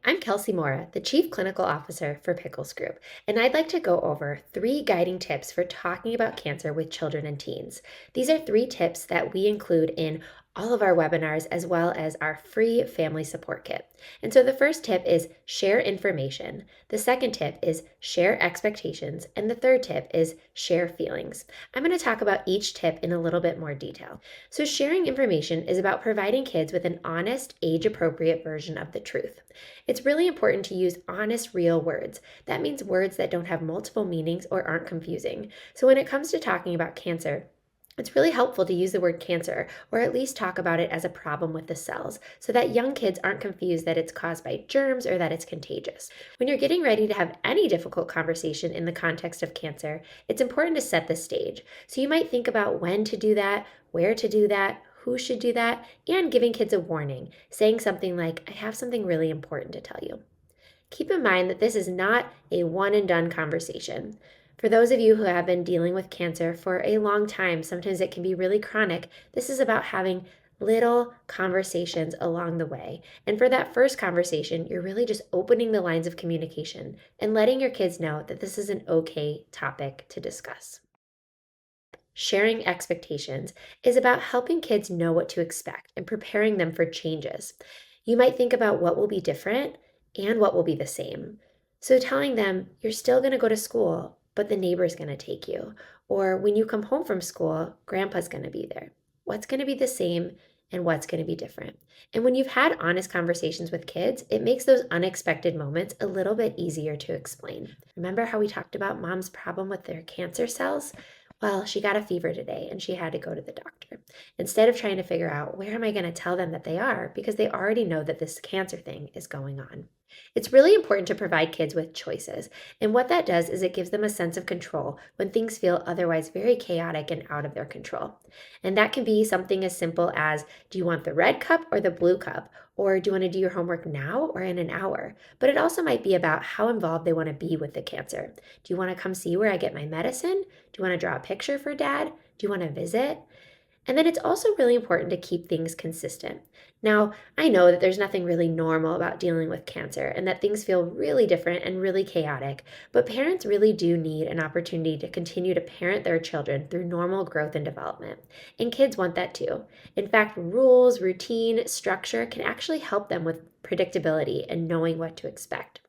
I'm Kelsey Mora, the Chief Clinical Officer for Pickles Group, and I'd like to go over 3 guiding tips for talking about cancer with children and teens. These are 3 tips that we include in all of our webinars as well as our free family support kit. And so the first tip is share information. The second tip is share expectations. And the third tip is share feelings. I'm going to talk about each tip in a little bit more detail. So sharing information is about providing kids with an honest, age-appropriate version of the truth. It's really important to use honest, real words. That means words that don't have multiple meanings or aren't confusing. So when it comes to talking about cancer, it's really helpful to use the word cancer, or at least talk about it as a problem with the cells, so that young kids aren't confused that it's caused by germs or that it's contagious. When you're getting ready to have any difficult conversation in the context of cancer, it's important to set the stage. So you might think about when to do that, where to do that, who should do that, and giving kids a warning, saying something like, I have something really important to tell you. Keep in mind that this is not a one and done conversation. For those of you who have been dealing with cancer for a long time, sometimes it can be really chronic. This is about having little conversations along the way. And for that first conversation, you're really just opening the lines of communication and letting your kids know that this is an okay topic to discuss. Sharing expectations is about helping kids know what to expect and preparing them for changes. You might think about what will be different and what will be the same. So telling them you're still going to go to school, but the neighbor's going to take you. Or when you come home from school, grandpa's going to be there. What's going to be the same and what's going to be different? And when you've had honest conversations with kids, it makes those unexpected moments a little bit easier to explain. Remember how we talked about mom's problem with their cancer cells? Well, she got a fever today and she had to go to the doctor. Instead of trying to figure out where am I going to tell them that they are, because they already know that this cancer thing is going on. It's really important to provide kids with choices. And what that does is it gives them a sense of control when things feel otherwise very chaotic and out of their control. And that can be something as simple as, do you want the red cup or the blue cup? Or do you want to do your homework now or in an hour? But it also might be about how involved they want to be with the cancer. Do you want to come see where I get my medicine? Do you want to draw a picture for dad? Do you want to visit? And then it's also really important to keep things consistent. Now, I know that there's nothing really normal about dealing with cancer and that things feel really different and really chaotic, but parents really do need an opportunity to continue to parent their children through normal growth and development. And kids want that too. In fact, rules, routine, structure can actually help them with predictability and knowing what to expect.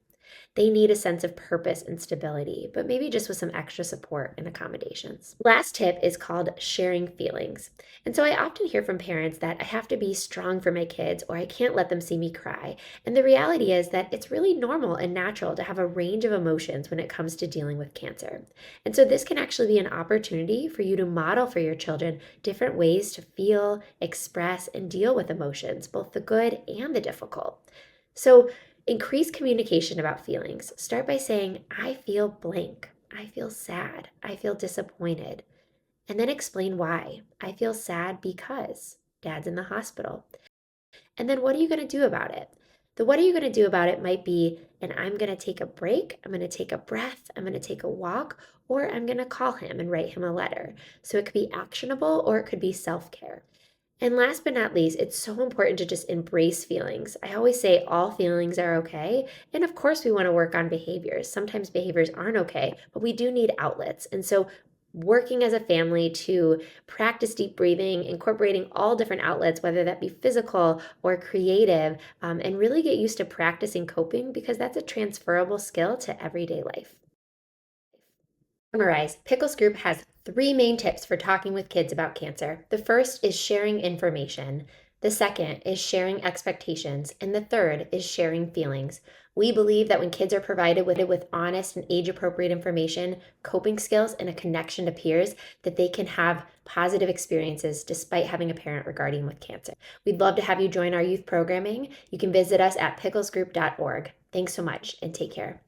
They need a sense of purpose and stability, but maybe just with some extra support and accommodations. Last tip is called sharing feelings. And so I often hear from parents that I have to be strong for my kids or I can't let them see me cry. And the reality is that it's really normal and natural to have a range of emotions when it comes to dealing with cancer. And so this can actually be an opportunity for you to model for your children different ways to feel, express, and deal with emotions, both the good and the difficult. So increase communication about feelings. Start by saying, I feel blank. I feel sad. I feel disappointed. And then explain why. I feel sad because dad's in the hospital. And then what are you going to do about it? The what are you going to do about it might be, and I'm going to take a break. I'm going to take a breath. I'm going to take a walk, or I'm going to call him and write him a letter. So it could be actionable or it could be self-care. And last but not least, it's so important to just embrace feelings. I always say all feelings are okay. And of course, we want to work on behaviors. Sometimes behaviors aren't okay, but we do need outlets. And so working as a family to practice deep breathing, incorporating all different outlets, whether that be physical or creative, and really get used to practicing coping because that's a transferable skill to everyday life. Summarize, Pickles Group has 3 main tips for talking with kids about cancer. The first is sharing information. The second is sharing expectations. And the third is sharing feelings. We believe that when kids are provided with honest and age-appropriate information, coping skills, and a connection to peers, that they can have positive experiences despite having a parent regarding with cancer. We'd love to have you join our youth programming. You can visit us at picklesgroup.org. Thanks so much and take care.